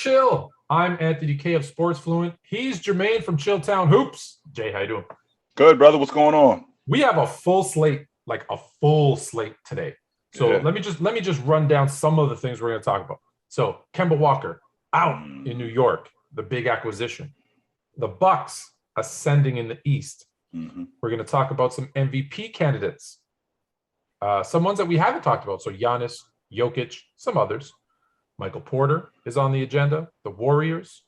Chill. I'm Anthony K of Sports Fluent. He's Jermaine from Chilltown Hoops. Jay, how you doing? Good, brother. What's going on? We have a full slate, like a full slate today. So let me just run down some of the things we're going to talk about. So Kemba Walker out in New York, the big acquisition. The Bucks ascending in the East. We're going to talk about some MVP candidates. Some ones that we haven't talked about. So Giannis, Jokic, some others. Michael Porter is on the agenda. The Warriors,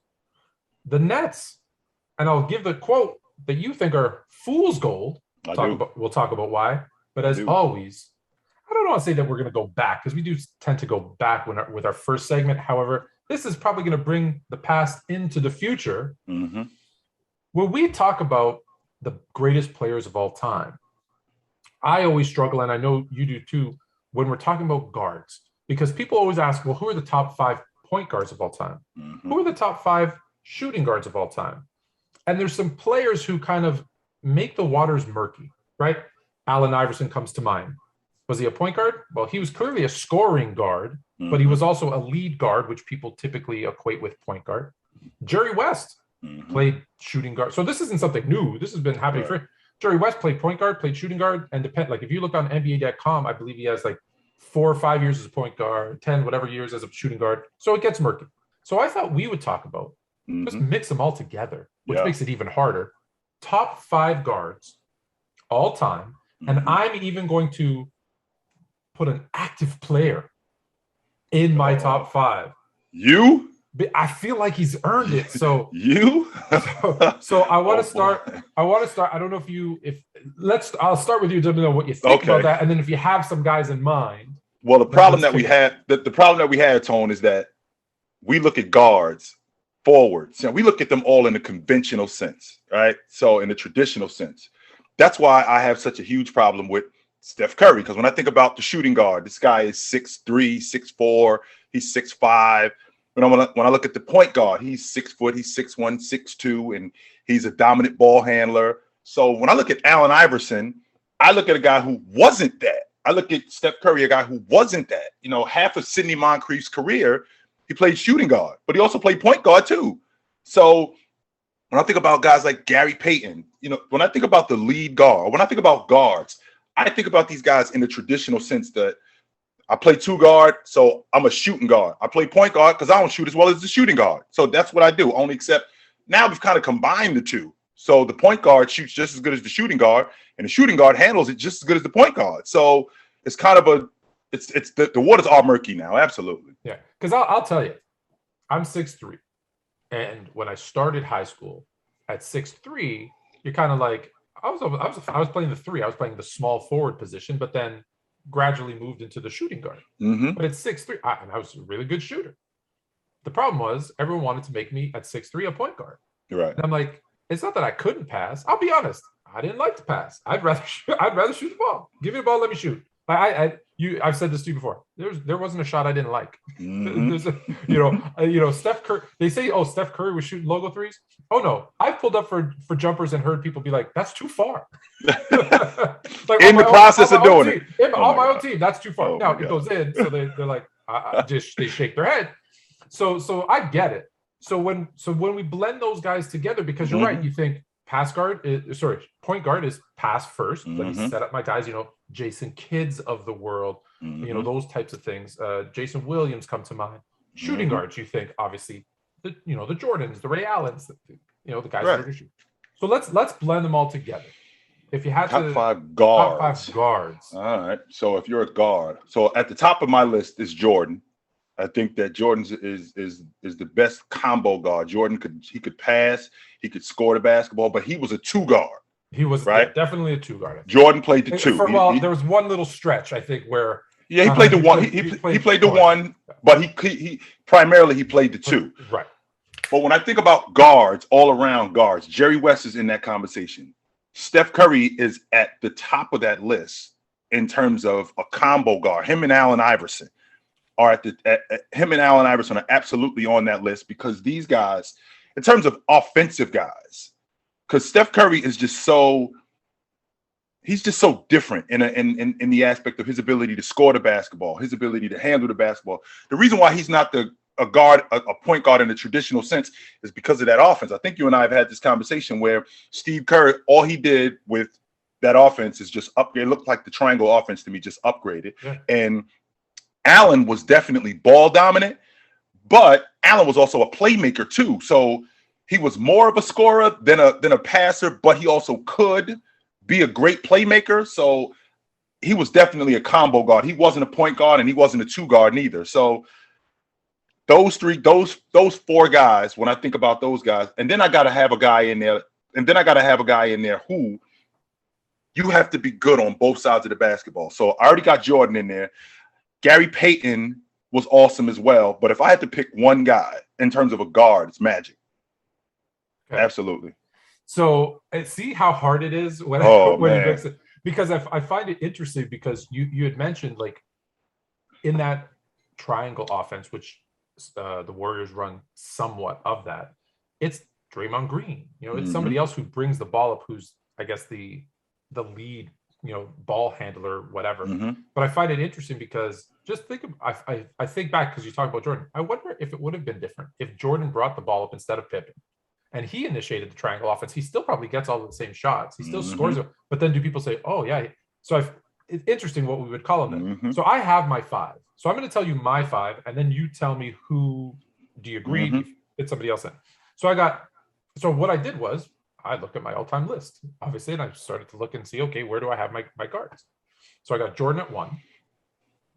the Nets, and I'll give the quote that you think are fool's gold. We'll talk about why. But as always, I don't want to say that we're going to go back because we do tend to go back with our first segment. However, this is probably going to bring the past into the future. When we talk about the greatest players of all time, I always struggle, and I know you do too, when we're talking about guards. Because people always ask, well, who are the top 5 point guards of all time? Who are the top 5 shooting guards of all time? And there's some players who kind of make the waters murky, right? Allen Iverson comes to mind. Was he a point guard? Well, he was clearly a scoring guard, but he was also a lead guard, which people typically equate with point guard. Jerry West played shooting guard. So this isn't something new. This has been happening for Jerry West played point guard, played shooting guard, and if you look on NBA.com, I believe he has like 4 or 5 years as a point guard, 10 whatever years as a shooting guard. So it gets murky. So I thought we would talk about just mix them all together, which makes it even harder. Top 5 guards all time, and I'm even going to put an active player in my top 5. You? I feel like he's earned it. So you? so I want to start. I want to start. I don't know I'll start with you. Let me know what you think about that, and then if you have some guys in mind. Well, the problem that we had, Tone, is that we look at guards, forwards, and we look at them all in a conventional sense, right? So in the traditional sense, that's why I have such a huge problem with Steph Curry. Because when I think about the shooting guard, this guy is 6'3", 6'4", he's 6'5". When I look at the point guard, he's 6 foot, he's 6'1", 6'2", and he's a dominant ball handler. So when I look at Allen Iverson, I look at a guy who wasn't that. I look at Steph Curry, a guy who wasn't that. You know, half of Sidney Moncrief's career, he played shooting guard, but he also played point guard too. So when I think about guys like Gary Payton, you know, when I think about the lead guard, when I think about guards, I think about these guys in the traditional sense that I play 2 guard, so I'm a shooting guard. I play point guard because I don't shoot as well as the shooting guard. So that's what I do, only except now we've kind of combined the two. So the point guard shoots just as good as the shooting guard, and the shooting guard handles it just as good as the point guard. So it's kind of the waters are murky now. Absolutely. Yeah, because I'll tell you, I'm 6'3", and when I started high school at 6'3", you're kind of like I was playing the 3. I was playing the small forward position, but then gradually moved into the shooting guard. But at 6'3", and I was a really good shooter. The problem was everyone wanted to make me at 6'3" a point guard. Right. And I'm like, it's not that I couldn't pass. I'll be honest. I didn't like to pass. I'd rather shoot the ball. Give me the ball, let me shoot. I've said this to you before. There wasn't a shot I didn't like. Steph Curry. They say, Steph Curry was shooting logo threes. Oh no, I've pulled up for jumpers and heard people be like, "That's too far." Like in the process of doing it, on my own team, that's too far. Now it goes in, so they're like, they shake their head. So I get it. So when we blend those guys together, because you're right, you think point guard is pass first. Let me set up my guys, Jason Kidds of the world, those types of things. Jason Williams come to mind. Shooting guards, you think, obviously, the Jordans, the Ray Allens, the guys that are going to shoot. So let's blend them all together. If you had top 5 guards. Top 5 guards. All right. So if you're a guard, so at the top of my list is Jordan. I think that Jordan is the best combo guard. Jordan could pass, he could score the basketball, but he was a 2 guard. He was definitely a 2 guard. Jordan played the 2. There was one little stretch, I think, where he played the 1. He played the 1, but he primarily played the 2. Right. But when I think about guards, all around guards, Jerry West is in that conversation. Steph Curry is at the top of that list in terms of a combo guard. Him and Allen Iverson are absolutely on that list, because these guys, in terms of offensive guys, because Steph Curry is just so different in the aspect of his ability to score the basketball, his ability to handle the basketball. The reason why he's not the a guard, a point guard in the traditional sense, is because of that offense. I think you and I have had this conversation where Steve Kerr, all he did with that offense is just upgrade. It looked like the triangle offense to me, just upgraded. Yeah. And Allen was definitely ball dominant, but Allen was also a playmaker too. So he was more of a scorer than a passer, but he also could be a great playmaker. So he was definitely a combo guard. He wasn't a point guard and he wasn't a two guard neither. So those four guys, when I think about those guys, and then I got to have a guy in there, who you have to be good on both sides of the basketball. So I already got Jordan in there. Gary Payton was awesome as well. But if I had to pick one guy in terms of a guard, it's Magic. Okay. Absolutely. So see how hard it is when you mix it, because I find it interesting because you had mentioned like in that triangle offense, which the Warriors run somewhat of that. It's Draymond Green, it's somebody else who brings the ball up, who's I guess the lead, ball handler, whatever. But I find it interesting because just think of, I think back because you talk about Jordan. I wonder if it would have been different if Jordan brought the ball up instead of Pippen, and he initiated the triangle offense. He still probably gets all the same shots. He still scores it. But then do people say, "Oh yeah"? So it's interesting what we would call him then. So I have my five. So I'm going to tell you my five, and then you tell me who do you agree? Do you fit somebody else in? So what I did was I looked at my all-time list, obviously, and I started to look and see, okay, where do I have my guards? So I got Jordan at 1,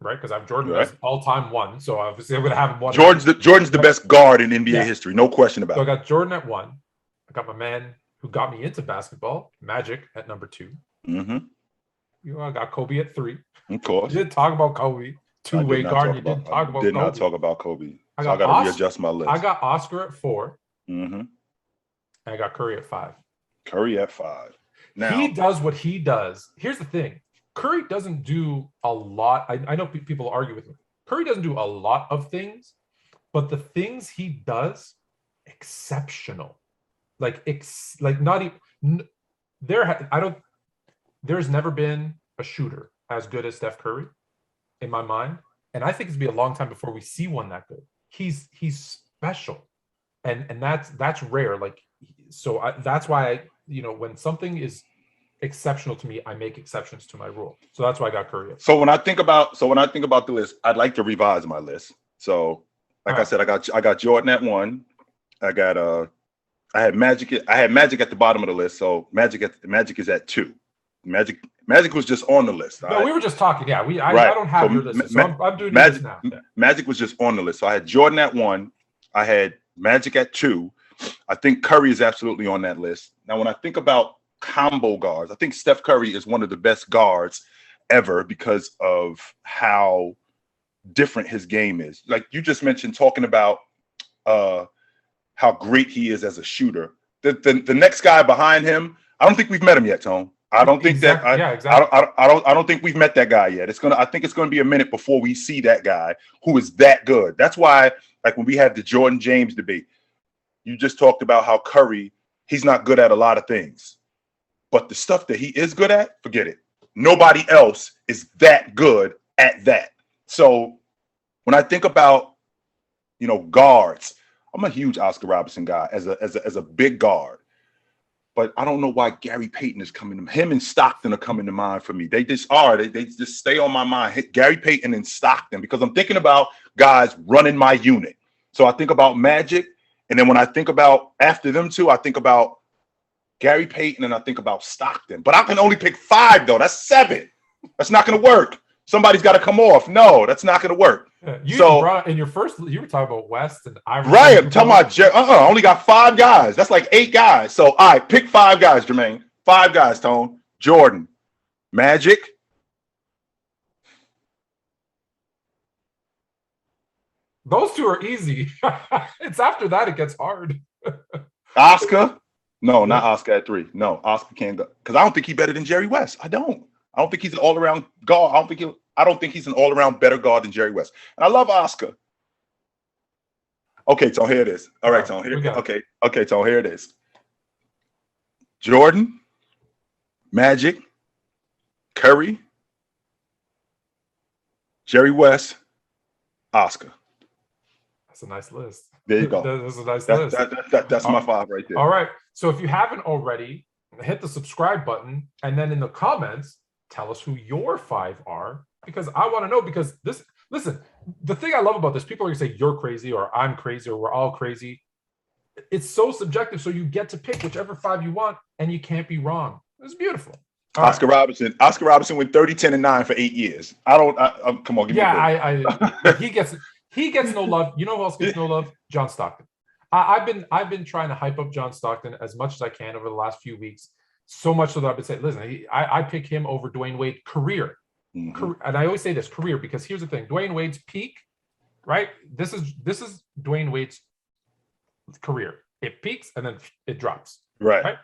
right? Because I have Jordan as all-time 1. So obviously I'm going to have him 1. Jordan's the best guard in NBA history, no question about it. So I got Jordan at 1. I got my man who got me into basketball, Magic, at number 2. I got Kobe at 3. Of course. You didn't talk about Kobe. Two-way guard. You didn't talk about Kobe. Did not talk about Kobe. So I got to readjust my list. I got Oscar at 4. And I got Curry at 5. Curry at 5. Now he does what he does. Here's the thing. Curry doesn't do a lot. I know people argue with me. Curry doesn't do a lot of things, but the things he does, exceptional. Not even there's never been a shooter as good as Steph Curry in my mind. And I think it's be a long time before we see one that good. He's special. And that's rare. That's why when something is exceptional to me, I make exceptions to my rule. So that's why I got Curry. So when I think about the list, I'd like to revise my list. So I said, I got Jordan at 1. I had Magic at the bottom of the list. So Magic is at 2. Magic was just on the list. No, we were just talking. Yeah, I don't have your list. So I'm doing Magic this now. Magic was just on the list. So I had Jordan at 1. I had Magic at 2. I think Curry is absolutely on that list. Now, when I think about combo guards, I think Steph Curry is one of the best guards ever because of how different his game is. Like you just mentioned, talking about how great he is as a shooter. The next guy behind him, I don't think we've met him yet, Tone. I don't think exactly. I don't think we've met that guy yet. I think it's gonna be a minute before we see that guy who is that good. That's why, like when we had the Jordan James debate, you just talked about how Curry, he's not good at a lot of things, but the stuff that he is good at, forget it. Nobody else is that good at that. So when I think about, guards, I'm a huge Oscar Robertson guy as a big guard. But I don't know why Gary Payton is coming to him and Stockton are coming to mind for me. They just are. They just stay on my mind. Gary Payton and Stockton, because I'm thinking about guys running my unit. So I think about Magic. And then when I think about after them two, I think about Gary Payton and I think about Stockton. But I can only pick 5, though. That's 7. That's not going to work. Somebody's got to come off. No, that's not going to work. Yeah, in your first, you were talking about West and Iverson. Right, I'm talking about I only got 5 guys. That's like 8 guys. So, all right, pick 5 guys, Jermaine. 5 guys, Tone. Jordan, Magic. Those 2 are easy. It's after that it gets hard. Oscar. No, not Oscar at 3. No, Oscar can't go because I don't think he's better than Jerry West. I don't think he's an all-around guard. I don't think he's an all-around better guard than Jerry West. And I love Oscar. Okay, Tone, here it is. All right, Tone. Okay, Tone, here it is. Jordan, Magic, Curry, Jerry West, Oscar. That's a nice list. There you go. That's a nice list. That's my 5 right there. All right. So if you haven't already, hit the subscribe button, and then in the comments, tell us who your 5 are, because I want to know. Because listen, the thing I love about this, people are going to say you're crazy or I'm crazy or we're all crazy. It's so subjective. So you get to pick whichever 5 you want, and you can't be wrong. It's beautiful. Oscar Robertson went 30, 10, and 9 for 8 years. Come on, give me a break. He gets no love. You know who else gets no love? John Stockton. I've been trying to hype up John Stockton as much as I can over the last few weeks. So much so that I've been saying, listen, I pick him over Dwayne Wade career. Mm-hmm. And I always say this, career, because here's the thing. Dwayne Wade's peak, right? This is Dwayne Wade's career. It peaks and then it drops. Right?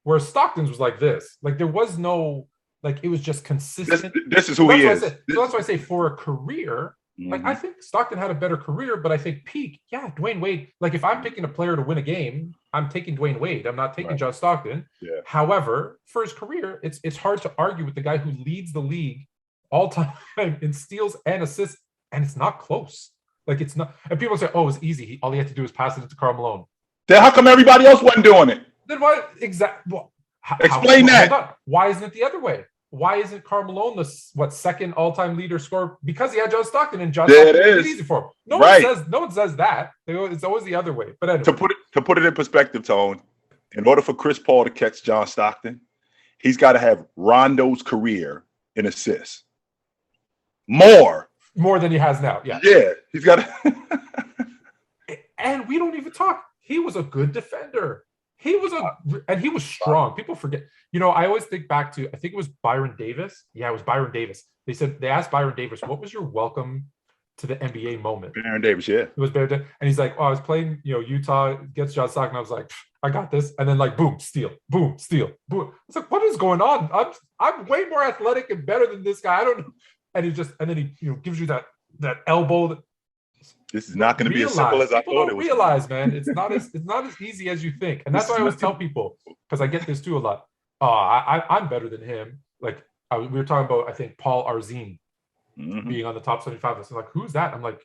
Whereas Stockton's was like this. Like there was no, like it was just consistent. This is who he is. So that's why I say for a career, like I think Stockton had a better career, but I think peak, Dwayne Wade. Like if I'm picking a player to win a game, I'm taking Dwayne Wade. I'm not taking John Stockton. Yeah. However, for his career, it's hard to argue with the guy who leads the league all time in steals and assists, and it's not close. Like it's not. And people say, "Oh, it's easy. All he had to do was pass it to Karl Malone." Then how come everybody else wasn't doing it? Then why exactly? Well, explain that. Why isn't it the other way? Why isn't Karl Malone the second all-time leader scorer? Because he had John Stockton, and John Stockton made it easy for him. No one says that. It's always the other way. But anyway. To put it in perspective, Tone, in order for Chris Paul to catch John Stockton, he's got to have Rondo's career in assists. More than he has now. Yeah, he's got to. And we don't even talk. He was a good defender. He was strong. People forget. I always think back to, I think it was Byron Davis. Yeah, it was Byron Davis. They asked Byron Davis, what was your welcome to the NBA moment? Byron Davis, yeah. It was Byron Davis. And he's like, I was playing, Utah against John Stockton. I was like, I got this. And then like, boom, steal, boom, steal, boom. It's like, what is going on? I'm way more athletic and better than this guy. I don't know. And then he gives you that elbow. This is not going to be as simple as I thought it was. Realize, man, it's not as easy as you think, and that's why I always tell people, because I get this too a lot. I'm better than him. Like we were talking about, I think Paul Arzine being on the top 75 list. I'm like, who's that? I'm like,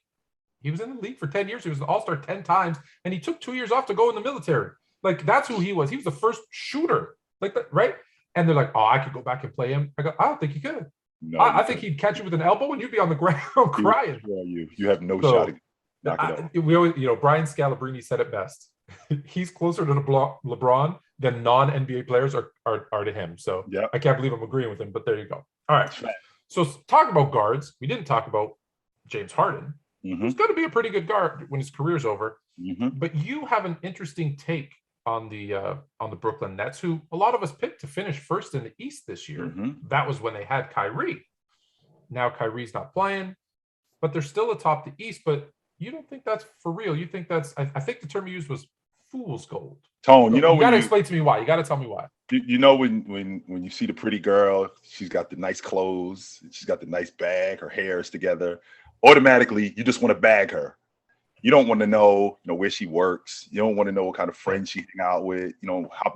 he was in the league for 10 years. He was an All-Star 10 times, and he took 2 years off to go in the military. Like that's who he was. He was the first shooter, like that, right? And they're like, I could go back and play him. I go, I don't think you could. No, I think he'd catch you with an elbow, and you'd be on the ground crying. You have no shot. We always, Brian Scalabrine said it best. He's closer to LeBron than non-NBA players are to him. So I can't believe I'm agreeing with him, but there you go. All right. So talk about guards. We didn't talk about James Harden, who's going to be a pretty good guard when his career's over. But you have an interesting take on the Brooklyn Nets, who a lot of us picked to finish first in the East this year. That was when they had Kyrie. Now Kyrie's not playing, but they're still atop the East. But you don't think that's for real? You think that's? I think the term you used was fool's gold. Tone, you got to explain to me why. You got to tell me why. When you see the pretty girl, she's got the nice clothes, she's got the nice bag, her hair is together. Automatically, you just want to bag her. You don't want to know, where she works. You don't want to know what kind of friends she hang out with.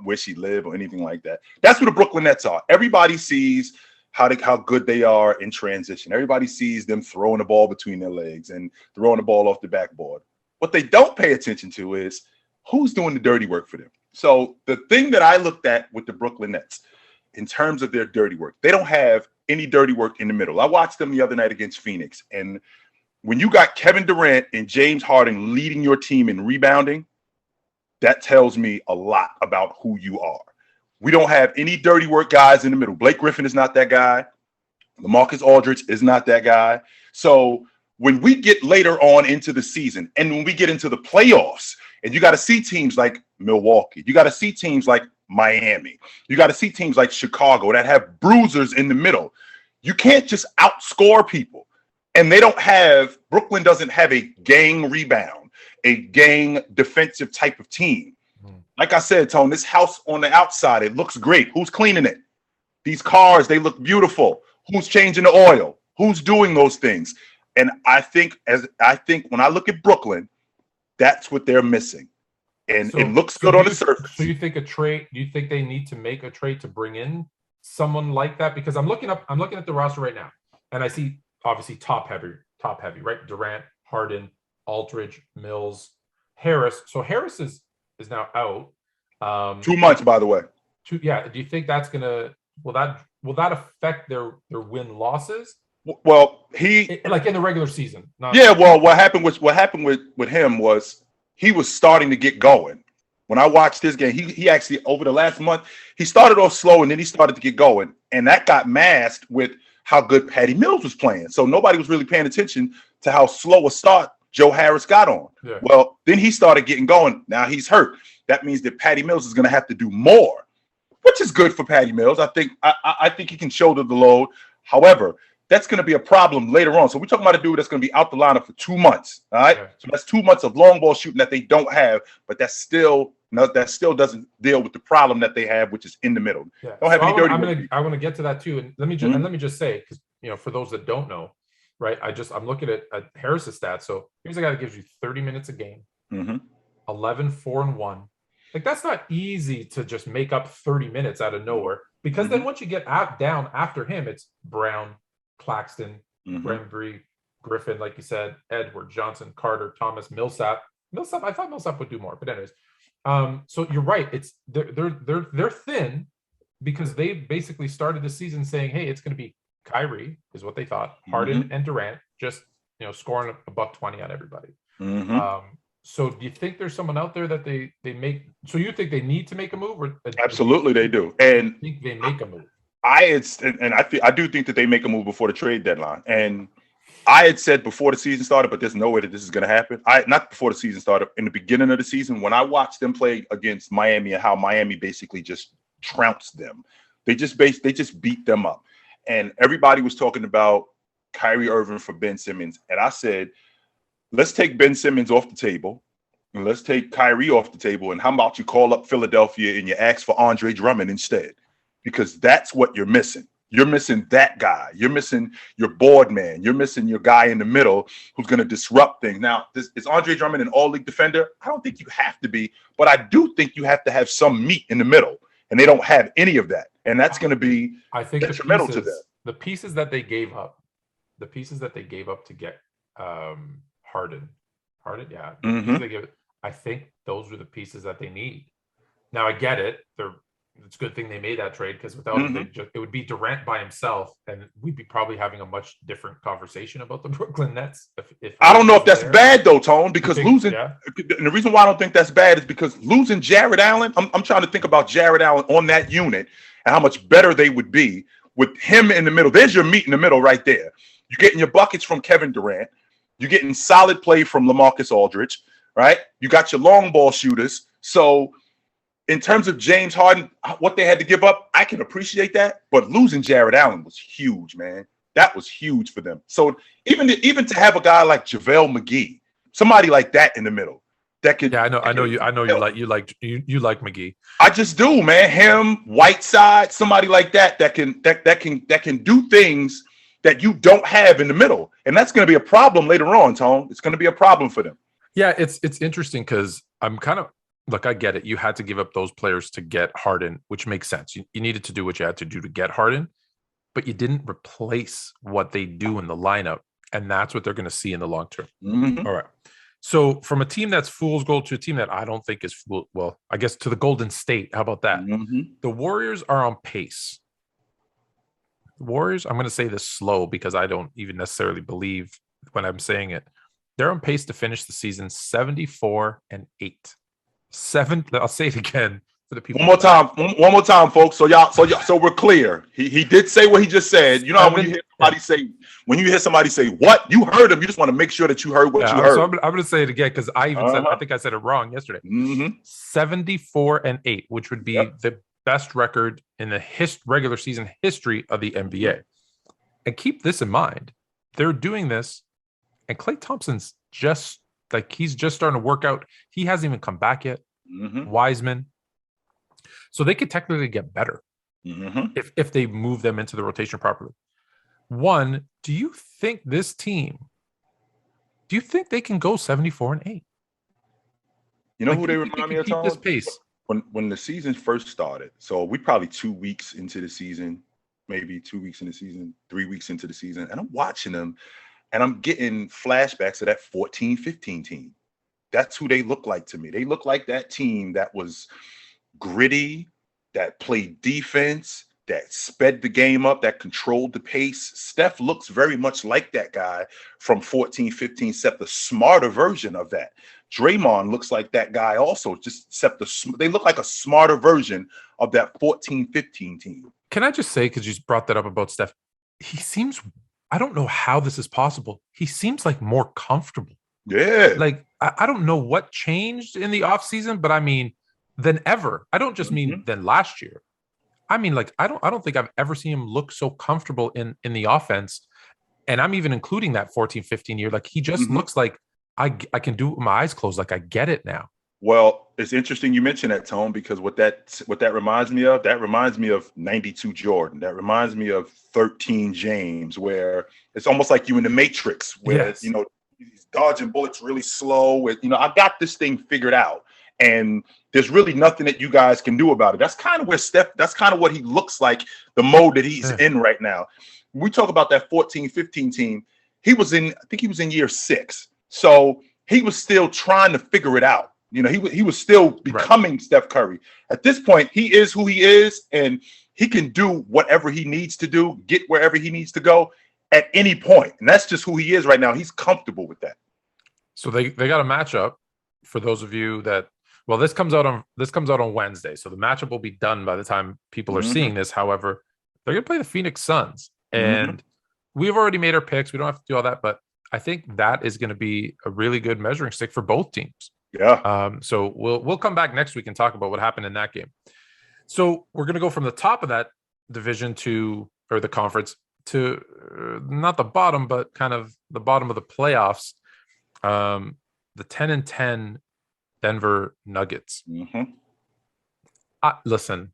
Where she live or anything like that. That's what the Brooklyn Nets are. Everybody sees how good they are in transition. Everybody sees them throwing the ball between their legs and throwing the ball off the backboard. What they don't pay attention to is who's doing the dirty work for them. So the thing that I looked at with the Brooklyn Nets in terms of their dirty work, they don't have any dirty work in the middle. I watched them the other night against Phoenix, and when you got Kevin Durant and James Harden leading your team in rebounding, that tells me a lot about who you are. We don't have any dirty work guys in the middle. Blake Griffin is not that guy. LaMarcus Aldridge is not that guy. So when we get later on into the season and when we get into the playoffs, and you got to see teams like Milwaukee, you got to see teams like Miami, you got to see teams like Chicago that have bruisers in the middle. You can't just outscore people. And Brooklyn doesn't have a gang rebound, a gang defensive type of team. Like I said, Tone, this house on the outside, it looks great. Who's cleaning it? These cars, they look beautiful. Who's changing the oil? Who's doing those things? And I think when I look at Brooklyn, that's what they're missing. And it looks good on the surface. So you think you think they need to make a trade to bring in someone like that? Because I'm looking at the roster right now, and I see obviously top heavy, right? Durant, Harden, Aldridge, Mills, Harris. So Harris is now out. 2 months, by the way. Do you think that's gonna will that affect their win losses? Well, like in the regular season. Well, what happened with him was he was starting to get going. When I watched this game, he actually over the last month he started off slow and then he started to get going, and that got masked with how good Patty Mills was playing. So nobody was really paying attention to how slow a start Joe Harris got on. Yeah. Well, then he started getting going. Now he's hurt. That means that Patty Mills is going to have to do more, which is good for Patty Mills. I think he can shoulder the load. However, that's going to be a problem later on. So we're talking about a dude that's going to be out the lineup for 2 months. All right. Yeah. So that's 2 months of long ball shooting that they don't have, but that still doesn't deal with the problem that they have, which is in the middle. Yeah. Don't have any dirty. I want to get to that too. And let me just say, because for those that don't know, right? I'm looking at Harris's stats. So here's a guy that gives you 30 minutes a game, 11, 4, and 1. Like that's not easy to just make up 30 minutes out of nowhere, because then once you get down after him, it's Brown, Claxton, Granbury, Griffin, like you said, Edward, Johnson, Carter, Thomas, Millsap. I thought Millsap would do more, but anyways. So you're right. It's they're thin because they basically started the season saying, hey, it's going to be Kyrie is what they thought, Harden and Durant, just scoring a $120 on everybody. So do you think there's someone out there that they make? So you think they need to make a move? Or absolutely they do, and I think they make a move. I do think that they make a move before the trade deadline. And I had said before the season started, but there's no way that this is going to happen. Not before the season started, in the beginning of the season, when I watched them play against Miami and how Miami basically just trounced them. They just beat them up. And everybody was talking about Kyrie Irving for Ben Simmons. And I said, let's take Ben Simmons off the table and let's take Kyrie off the table. And how about you call up Philadelphia and you ask for Andre Drummond instead? Because that's what you're missing. You're missing that guy. You're missing your board man. You're missing your guy in the middle who's going to disrupt things. Now, is Andre Drummond an all-league defender? I don't think you have to be, but I do think you have to have some meat in the middle, and they don't have any of that. And that's going to be detrimental to them. The pieces that they gave up to get Harden, yeah. I think those were the pieces that they need. Now I get it. It's a good thing they made that trade, because without it would be Durant by himself, and we'd be probably having a much different conversation about the Brooklyn Nets. If I don't know if that's bad though, Tone, because losing. Yeah. And the reason why I don't think that's bad is because losing Jared Allen. I'm trying to think about Jared Allen on that unit and how much better they would be with him in the middle. There's your meat in the middle right there. You're getting your buckets from Kevin Durant. You're getting solid play from LaMarcus Aldridge, right? You got your long ball shooters. So in terms of James Harden, what they had to give up, I can appreciate that. But losing Jared Allen was huge, man. That was huge for them. So even to have a guy like JaVale McGee, somebody like that in the middle, that could. Yeah, I know you like McGee. I just do, man. Him, Whiteside, somebody like that can do things that you don't have in the middle, and that's going to be a problem later on, Tone. It's going to be a problem for them. Yeah, it's interesting because I'm kind of. Look, I get it. You had to give up those players to get Harden, which makes sense. You needed to do what you had to do to get Harden, but you didn't replace what they do in the lineup, and that's what they're going to see in the long term. All right. So from a team that's fool's gold to a team that I don't think is well, I guess to the Golden State. How about that? The Warriors are on pace. The Warriors, I'm going to say this slow because I don't even necessarily believe when I'm saying it. They're on pace to finish the season 74-8. I'll say it again for the people. One more time, folks. So we're clear. He did say what he just said. You know how when you hear somebody say what you heard him, you just want to make sure that you heard what you heard. So I'm going to say it again because I think I said it wrong yesterday. 74-8, which would be the best record in the regular season history of the NBA. And keep this in mind: they're doing this, and Klay Thompson's he's just starting to work out. He hasn't even come back yet. Wiseman. So they could technically get better if they move them into the rotation properly. One, do you think they can go 74-8? You know who they remind me of, Tom? This pace. When the season first started, so we probably 2 weeks into the season, maybe 2 weeks into the season, 3 weeks into the season, and I'm watching them. and I'm getting flashbacks of that 14-15 team. That's who they look like to me. They look like that team that was gritty, that played defense, that sped the game up, that controlled the pace. Steph looks very much like that guy from 14-15, except the smarter version of that. Draymond looks like that guy also, just except they look like a smarter version of that 14-15 team. Can I just say, because you brought that up about Steph, he seems, I don't know how this is possible. He seems like more comfortable. Yeah. Like, I don't know what changed in the offseason, but I mean, than ever. I don't just mean than last year. I mean, like, I don't think I've ever seen him look so comfortable in the offense. And I'm even including that 14-15 year. Like, he just looks like I can do it with my eyes closed. Like, I get it now. Well, it's interesting you mentioned that, Tone, because what that reminds me of 92 Jordan. That reminds me of 13 James, where it's almost like you in the Matrix, where you know, he's dodging bullets really slow. With, you know, I got this thing figured out, and there's really nothing that you guys can do about it. That's kind of where that's kind of what he looks like, the mode that he's in right now. When we talk about that 14-15 team, I think he was in year 6. So he was still trying to figure it out. You know, he was still becoming Steph Curry. At this point, he is who he is, and he can do whatever he needs to do, get wherever he needs to go at any point. And that's just who he is right now. He's comfortable with that. So they got a matchup for those of you that, well, this comes out on Wednesday. So the matchup will be done by the time people are seeing this. However, they're going to play the Phoenix Suns. And we've already made our picks. We don't have to do all that, but I think that is going to be a really good measuring stick for both teams. Yeah. So we'll come back next week and talk about what happened in that game. So we're going to go from the top of that division or the conference to not the bottom, but kind of the bottom of the playoffs. The 10-10 Denver Nuggets. Listen,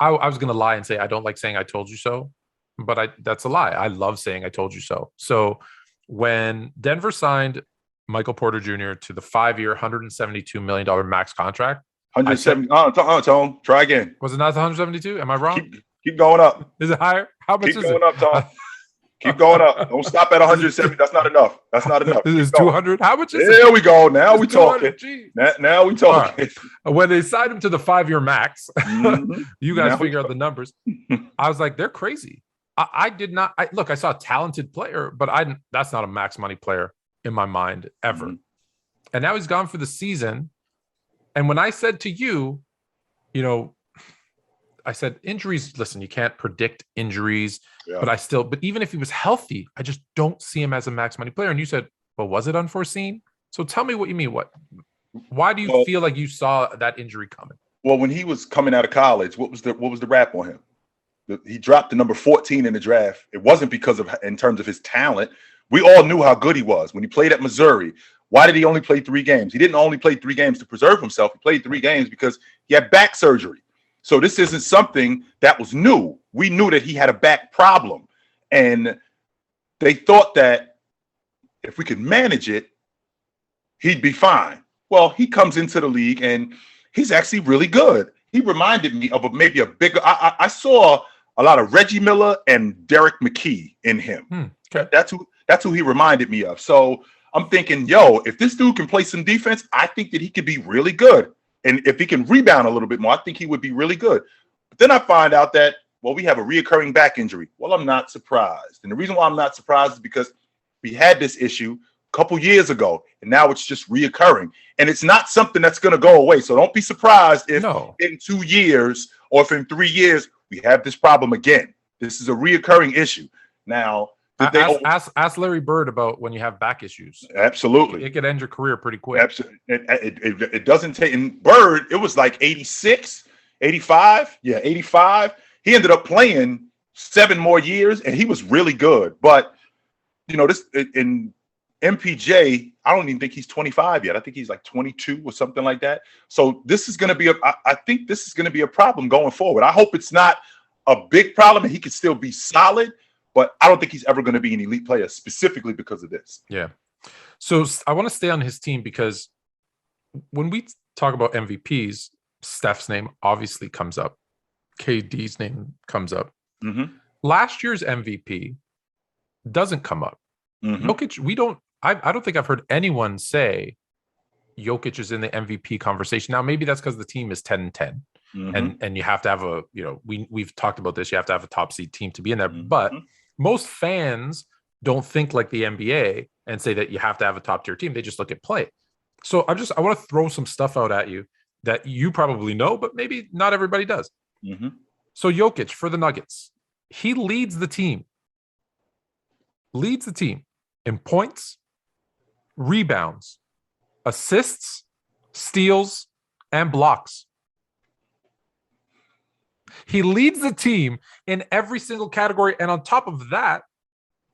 I was going to lie and say I don't like saying I told you so, but that's a lie. I love saying I told you so. So when Denver signed Michael Porter Jr. to the 5-year, $172 million max contract. 170. Tone, try again. Was it not 172? Am I wrong? Keep going up. Is it higher? How much keep is going it? Up, Tone. Keep going up. Don't stop at 170. That's not enough. Is it 200? How much is it? There we go. Now we talking. Now we talking. Right. When they signed him to the 5-year max, you guys figure out the numbers. I was like, they're crazy. I did not. Look, I saw a talented player, but that's not a max money player in my mind ever. And now he's gone for the season. And when I said to you, you know, I said injuries, listen, you can't predict injuries, but even if he was healthy, I just don't see him as a max money player. And you said, well, was it unforeseen? So tell me what you mean. Why do you feel like you saw that injury coming? Well, when he was coming out of college, what was the rap on him? He dropped the number 14 in the draft. It wasn't because in terms of his talent. We all knew how good he was when he played at Missouri. Why did he only play 3 games? He didn't only play 3 games to preserve himself. He played 3 games because he had back surgery. So this isn't something that was new. We knew that he had a back problem. And they thought that if we could manage it, he'd be fine. Well, he comes into the league and he's actually really good. He reminded me of maybe a bigger. I saw a lot of Reggie Miller and Derek McKee in him. Okay. That's who he reminded me of. So I'm thinking, if this dude can play some defense, I think that he could be really good. And if he can rebound a little bit more, I think he would be really good. But then I find out that, we have a reoccurring back injury. Well, I'm not surprised. And the reason why I'm not surprised is because we had this issue a couple years ago, and now it's just reoccurring. And it's not something that's going to go away. So don't be surprised if in 2 years or if in 3 years we have this problem again. This is a reoccurring issue. Now, ask Larry Bird about when you have back issues. Absolutely. It could end your career pretty quick. Absolutely. It doesn't take. In Bird, it was like 86, 85. Yeah, 85. He ended up playing 7 more years, and he was really good. But, this in MPJ, I don't even think he's 25 yet. I think he's like 22 or something like that. So this is going to be I think this is going to be a problem going forward. I hope it's not a big problem and he can still be solid. But I don't think he's ever going to be an elite player specifically because of this. Yeah. So I want to stay on his team because when we talk about MVPs, Steph's name obviously comes up. KD's name comes up. Last year's MVP doesn't come up. Jokic, I don't think I've heard anyone say Jokic is in the MVP conversation. Now, maybe that's because the team is 10-10. And you have to have we've talked about this. You have to have a top seed team to be in there. But most fans don't think like the NBA and say that you have to have a top tier team. They just look at play. So I want to throw some stuff out at you that you probably know, but maybe not everybody does. So Jokic for the Nuggets, he leads the team in points, rebounds, assists, steals, and blocks. He leads the team in every single category. And on top of that,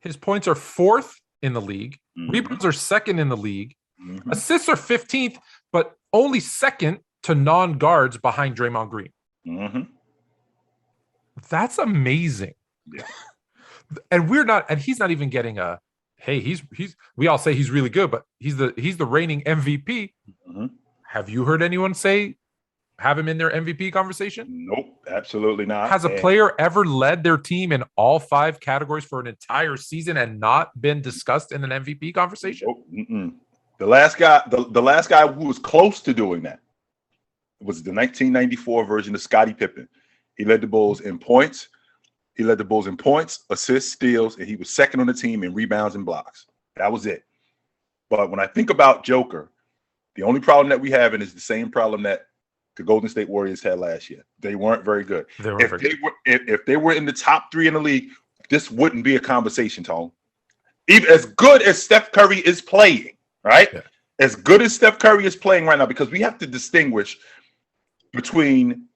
his points are 4th in the league. Rebounds are 2nd in the league. Assists are 15th, but only 2nd to non-guards behind Draymond Green. That's amazing. Yeah. And he's not even getting we all say he's really good, but he's the reigning MVP. Have you heard anyone have him in their MVP conversation? Nope, absolutely not. Has a player ever led their team in all 5 categories for an entire season and not been discussed in an MVP conversation? Nope. The last guy who was close to doing that was the 1994 version of Scottie Pippen. He led the Bulls in points. Assists, steals, and he was 2nd on the team in rebounds and blocks. That was it. But when I think about Joker, the only problem that we have is the same problem that the Golden State Warriors had last year. They weren't very good. If they were in the top 3 in the league, this wouldn't be a conversation, Tone. Even as good as Steph Curry is playing, right? Yeah. As good as Steph Curry is playing right now, because we have to distinguish between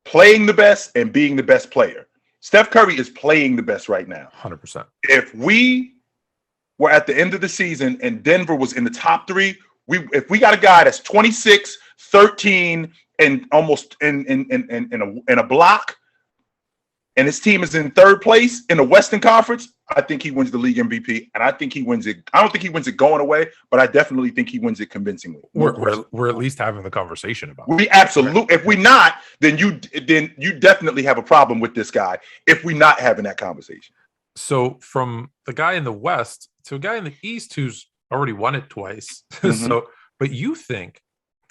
playing the best and being the best player. Steph Curry is playing the best right now. 100%. If we were at the end of the season and Denver was in the top 3, if we got a guy that's 26, 13, and almost in a block, and his team is in 3rd place in the Western Conference, I think he wins the league MVP, and I think he wins it. I don't think he wins it going away, but I definitely think he wins it convincingly. We're at least having the conversation about it. We absolutely. Right. If we're not, then you definitely have a problem with this guy. If we're not having that conversation. So from the guy in the West to a guy in the East who's already won it twice. But you think?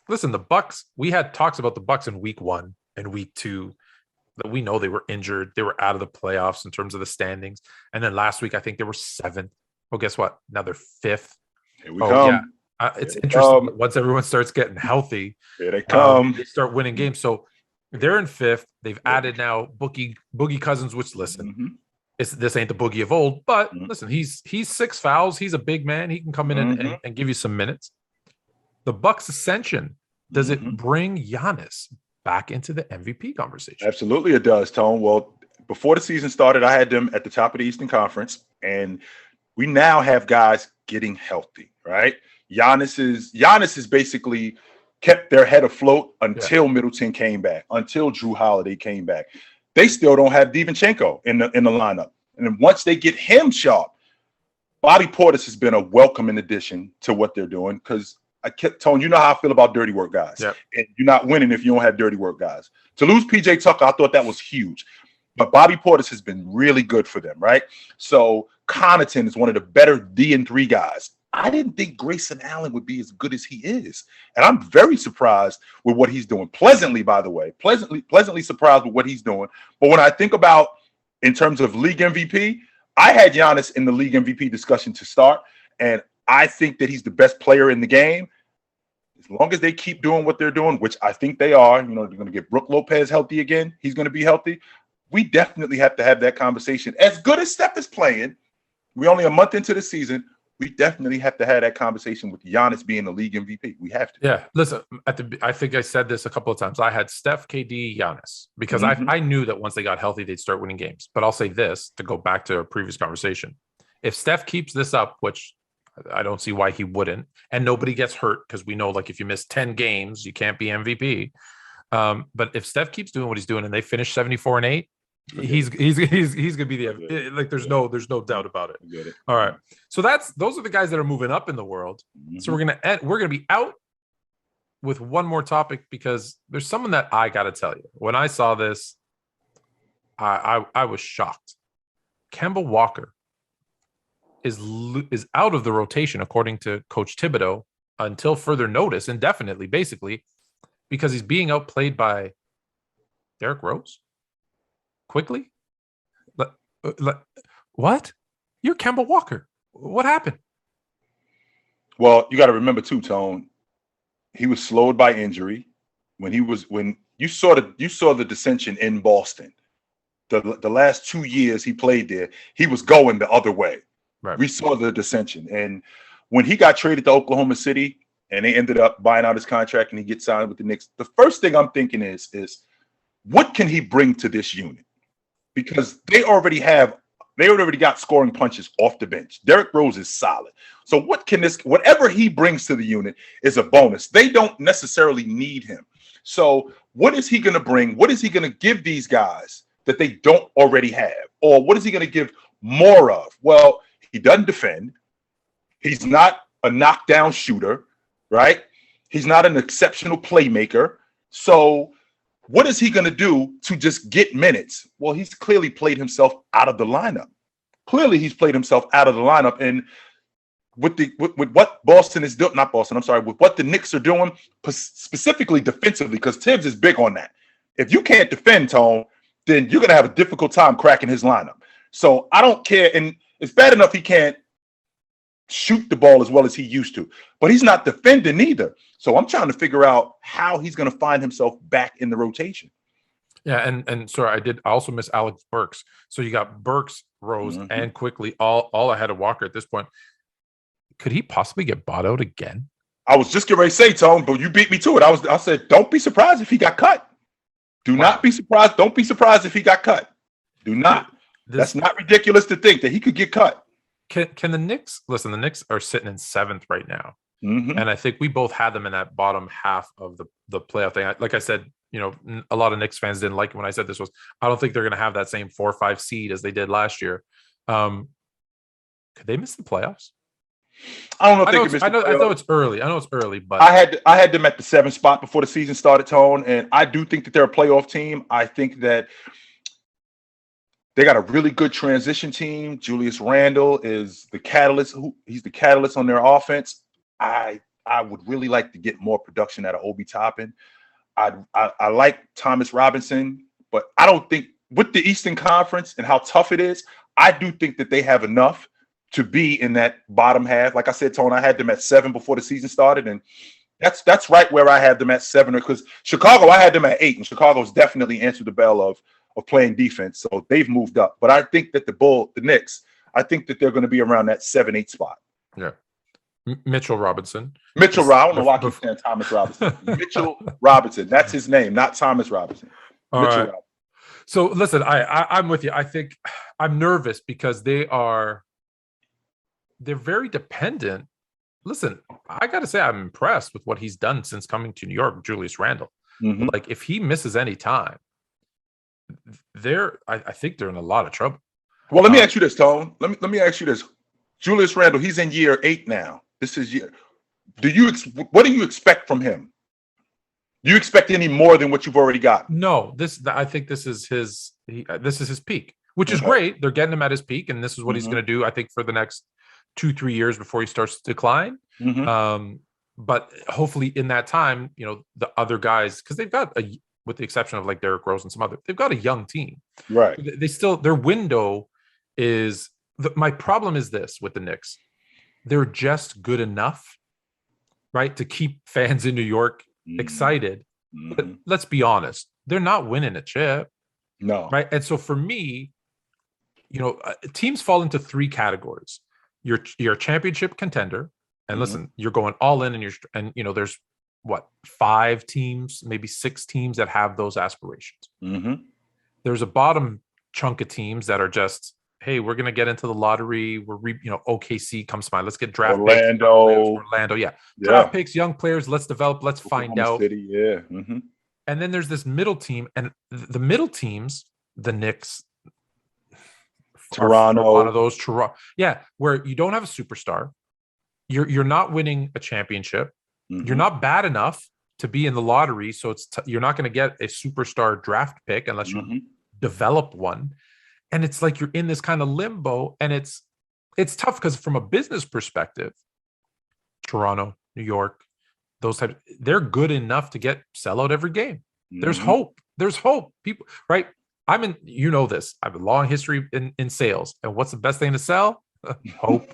Listen, the Bucks. We had talks about the Bucks in week 1 and week 2. That we know they were injured. They were out of the playoffs in terms of the standings. And then last week, I think they were 7th. Well, guess what? Now they're 5th. Here we come. Yeah. It's interesting. Once everyone starts getting healthy, here they come. They start winning games. So they're in 5th. They've added now Boogie Cousins, which listen, this ain't the Boogie of old, but listen, he's 6 fouls. He's a big man. He can come in and give you some minutes. The Bucks ascension, does it bring Giannis back into the MVP conversation? Absolutely it does, Tone. Well, before the season started, I had them at the top of the Eastern Conference, and we now have guys getting healthy, right? Giannis is basically kept their head afloat until Middleton came back, until Drew Holiday came back. They still don't have Divinchenko in the lineup. And then once they get him sharp, Bobby Portis has been a welcoming addition to what they're doing, because I kept telling you know how I feel about dirty work guys. Yep. And you're not winning if you don't have dirty work guys. To lose PJ Tucker, I thought that was huge. But Bobby Portis has been really good for them, right? So Connaughton is one of the better D&3 guys. I didn't think Grayson Allen would be as good as he is. And I'm very surprised with what he's doing. Pleasantly, by the way. Pleasantly surprised with what he's doing. But when I think about in terms of league MVP, I had Giannis in the league MVP discussion to start. And I think that he's the best player in the game. As long as they keep doing what they're doing, which I think they are, they're going to get Brook Lopez healthy again. He's going to be healthy. We definitely have to have that conversation. As good as Steph is playing, we're only a month into the season. We definitely have to have that conversation with Giannis being the league MVP. We have to. Yeah. Listen, I think I said this a couple of times. I had Steph, KD, Giannis, because I knew that once they got healthy, they'd start winning games. But I'll say this to go back to a previous conversation. If Steph keeps this up, which I don't see why he wouldn't, and nobody gets hurt, because we know, like, if you miss 10 games, you can't be MVP. But if Steph keeps doing what he's doing and they finish 74-8, he's gonna be the like. There's no doubt about it. All right, so those are the guys that are moving up in the world. So we're gonna be out with one more topic, because there's someone that I gotta tell you. When I saw this, I was shocked. Kemba Walker is out of the rotation according to Coach Thibodeau until further notice, indefinitely, basically, because he's being outplayed by Derrick Rose quickly. What? You're Kemba Walker. What happened? Well, you got to remember too, Tone. He was slowed by injury when you saw the dissension in Boston. The last 2 years he played there, he was going the other way. Right. We saw the dissension, and when he got traded to Oklahoma City and they ended up buying out his contract and he gets signed with the Knicks, the first thing I'm thinking is what can he bring to this unit? Because they already got scoring punches off the bench. Derrick Rose is solid. So whatever he brings to the unit is a bonus. They don't necessarily need him. So what is he going to bring? What is he going to give these guys that they don't already have? Or what is he going to give more of? Well, he doesn't defend. He's not a knockdown shooter, right? He's not an exceptional playmaker. So what is he going to do to just get minutes? Well, he's clearly played himself out of the lineup. And with what Boston is doing, not Boston, I'm sorry, with what the Knicks are doing, specifically defensively, because Tibbs is big on that. If you can't defend, Tone, then you're going to have a difficult time cracking his lineup. So I don't care. And it's bad enough he can't shoot the ball as well as he used to, but he's not defending either. So I'm trying to figure out how he's going to find himself back in the rotation. Yeah, and sorry, I also miss Alex Burks. So you got Burks, Rose, and Quickly all ahead of Walker at this point. Could he possibly get bought out again? I was just getting ready to say, Tone, but you beat me to it. I said, don't be surprised if he got cut. Do not be surprised. Don't be surprised if he got cut. Do not. That's not ridiculous to think that he could get cut. Can the Knicks listen? The Knicks are sitting in 7th right now, and I think we both had them in that bottom half of the playoff thing. Like I said, a lot of Knicks fans didn't like it when I said this was. I don't think they're going to have that same 4 or 5 seed as they did last year. Could they miss the playoffs? I don't know if they could miss the playoffs. I know it's early. I know it's early, but I had them at the 7th spot before the season started, Tone, and I do think that they're a playoff team. I think that they got a really good transition team. Julius Randle is the catalyst. He's the catalyst on their offense. I would really like to get more production out of Obi Toppin. I like Thomas Robinson, but I don't think with the Eastern Conference and how tough it is, I do think that they have enough to be in that bottom half. Like I said, Tone, I had them at 7 before the season started, and that's right where I had them at 7. Because Chicago, I had them at 8, and Chicago's definitely answered the bell of playing defense, so they've moved up. But I think that the Knicks, I think that they're going to be around that 7-8 spot. Yeah. Mitchell Robinson. I don't know why I keep saying Thomas Robinson. Mitchell Robinson. That's his name, not Thomas Robinson. All right. Robinson. So listen, I'm with you. I think I'm nervous because they're very dependent. Listen, I got to say I'm impressed with what he's done since coming to New York, Julius Randle. Like if he misses any time, I think they're in a lot of trouble. Well, let me ask you this, Tone. Let me ask you this. Julius Randle, he's in year 8 now. This is year. What do you expect from him? Do you expect any more than what you've already got? No, I think this is his peak, which is great. They're getting him at his peak, and this is what he's going to do, I think, for the next 2-3 years before he starts to decline. But hopefully in that time, the other guys, because they've got with the exception of like Derrick Rose and some other, they've got a young team. Right. Their window is my problem is this with the Knicks. They're just good enough, right, to keep fans in New York excited. But let's be honest, they're not winning a chip. No. Right. And so for me, teams fall into 3 categories. You're a championship contender. And listen, you're going all in and there's 5 teams, maybe 6 teams that have those aspirations. There's a bottom chunk of teams that are just, hey, we're going to get into the lottery. OKC comes to mind. Let's get draft picks. Orlando. Yeah. Draft picks, young players. Let's develop. Let's find out. City, yeah. And then there's this middle team, and the middle teams, the Knicks, Toronto, one of those. Yeah, where you don't have a superstar. You're not winning a championship. You're not bad enough to be in the lottery, so you're not going to get a superstar draft pick unless you develop one. And it's like you're in this kind of limbo, and it's it's tough because from a business perspective, Toronto, New York, those types, they're good enough to sell out every game. There's hope. There's hope. People, right? You know this. I have a long history in sales. And what's the best thing to sell? Hope,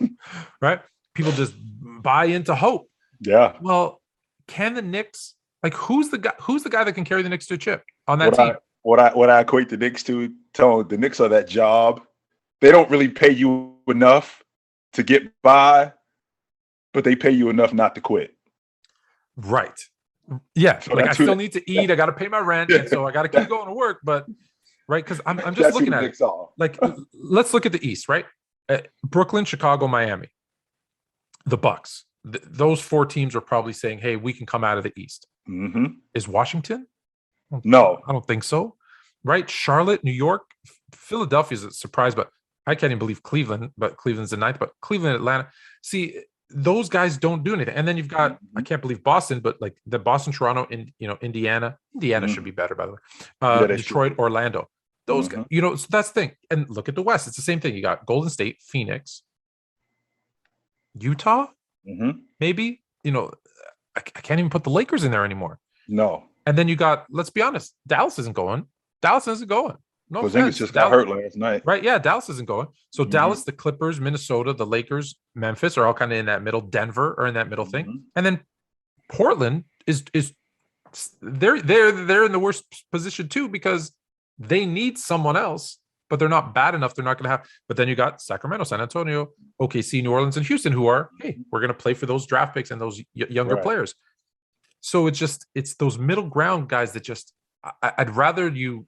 right? People just buy into hope. Yeah. Well, can the Knicks, like, who's the guy that can carry the Knicks to a chip on that team? What I equate the Knicks to, Tone, the Knicks are that job. They don't really pay you enough to get by, but they pay you enough not to quit. Right. Yeah. So like I still need to eat. I got to pay my rent. And so I got to keep going to work. But right. Because I'm just looking at it. Like, let's look at the East, right? Brooklyn, Chicago, Miami, the Bucks. Those four teams are probably saying, hey, we can come out of the East. Is Washington? No. I don't think so. Right? Charlotte, New York, Philadelphia's a surprise, but I can't even believe Cleveland, but Cleveland's the ninth, but Cleveland, Atlanta. See, those guys don't do anything. And then you've got, I can't believe Boston, but like the Boston, Toronto, Indiana should be better, by the way. Detroit, Orlando. Those guys, so that's the thing. And look at the West. It's the same thing. You got Golden State, Phoenix, Utah, maybe. I can't even put the Lakers in there anymore. No. And then you got, let's be honest, Dallas isn't going. No offense. Just got hurt last night. Right, yeah, Dallas isn't going. So Dallas, the Clippers, Minnesota, the Lakers, Memphis are all kind of in that middle. Denver are in that middle thing. And then Portland is they're in the worst position too because they need someone else, but they're not bad enough. They're not going to have. But then you got Sacramento, San Antonio, OKC, New Orleans, and Houston, who are, hey, we're going to play for those draft picks and those younger players. So it's those middle ground guys that just I'd rather you.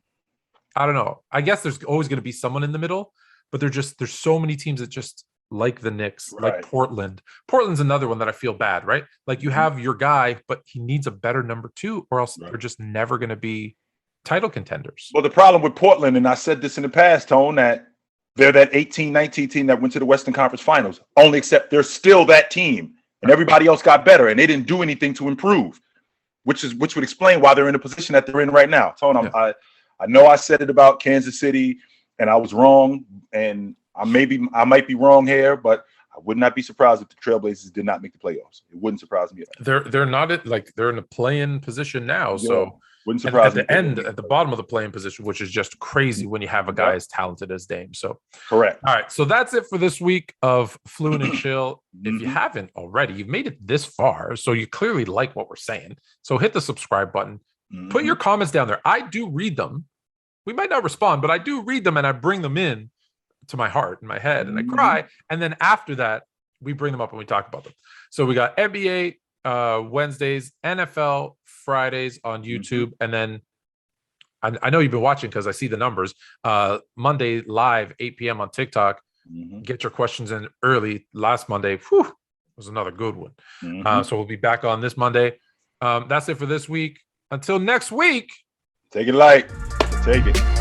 I don't know. I guess there's always going to be someone in the middle, but there's so many teams that just like the Knicks, like Portland. Portland's another one that I feel bad, right? Like you have your guy, but he needs a better number two, or else they're just never going to be title contenders. Well, the problem with Portland, and I said this in the past, Tone, that they're that 18-19 team that went to the Western Conference Finals, only except they're still that team, and everybody else got better, and they didn't do anything to improve, which would explain why they're in the position that they're in right now. Tone, I know I said it about Kansas City, and I was wrong, and I might be wrong here, but I would not be surprised if the Trailblazers did not make the playoffs. It wouldn't surprise me. They're not they're in a play-in position now, so wouldn't surprise me. At the bottom of the play-in position, which is just crazy when you have a guy as talented as Dame. So correct. All right, so that's it for this week of Fluent and Chill. If you haven't already, you've made it this far, so you clearly like what we're saying. So hit the subscribe button. Put your comments down there. I do read them. We might not respond, but I do read them and I bring them in to my heart and my head and I cry. And then after that, we bring them up and we talk about them. So we got NBA Wednesdays, NFL Fridays on YouTube. And then I know you've been watching because I see the numbers. Monday live, 8 p.m. on TikTok. Get your questions in early. Last Monday, was another good one. So we'll be back on this Monday. That's it for this week. Until next week. Take it light. Take it.